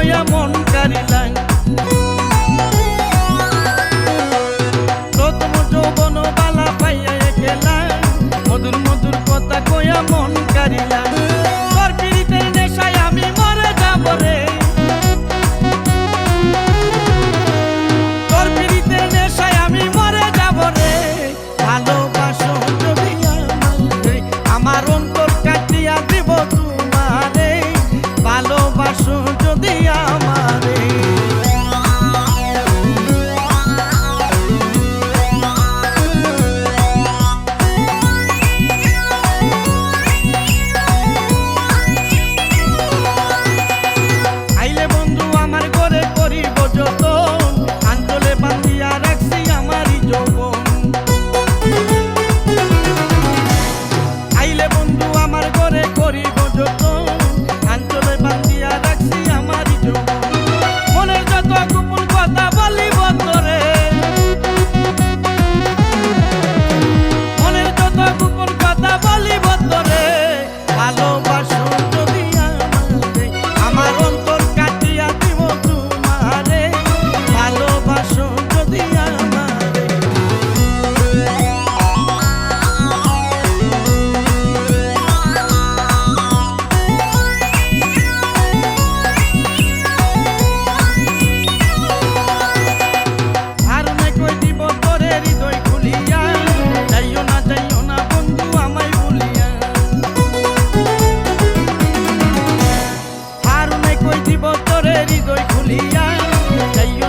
কইয়া মন কারিলাই। প্রথম যৌবন বালা পাইয়া একলা মধুর মধুর কথা কইয়া মন কারিলাই। তোর পীড়িতের নেশায় আমি মরে যাব রে, তোর পীড়িতের নেশায় আমি মরে যাব রে। ভালোবাসো যদি আমারে, আমার অন্তর কাটিয়া দিব তোমারে। ভালোবাসো যদি আমারে। আইলে বন্ধু আমার ঘরে করিব যতন, আঞ্চলে বান্ধিয়া রাখছি আমারই যৌবন। আইলে বন্ধু আমার ঘরে করিব যতন, আঞ্চলে বান্ধিয়া রাখছি আমারই যৌবন। মনের যত গোপন কথা বলিব তোরে, মনের যত গোপন কথা বলিব তোরে। ভালোবাসো যদি আমারে, আমার অন্তর কাটিয়া দিব তোমারে। ভালোবাসো যদি আমারে। আর নাই কই দিব তোরে হৃদয় খুলিয়া, যাইও না বন্ধু আমায় ভুলিয়া। আর নাই কই দিব তোরে হৃদয় খুলিয়া, যাইও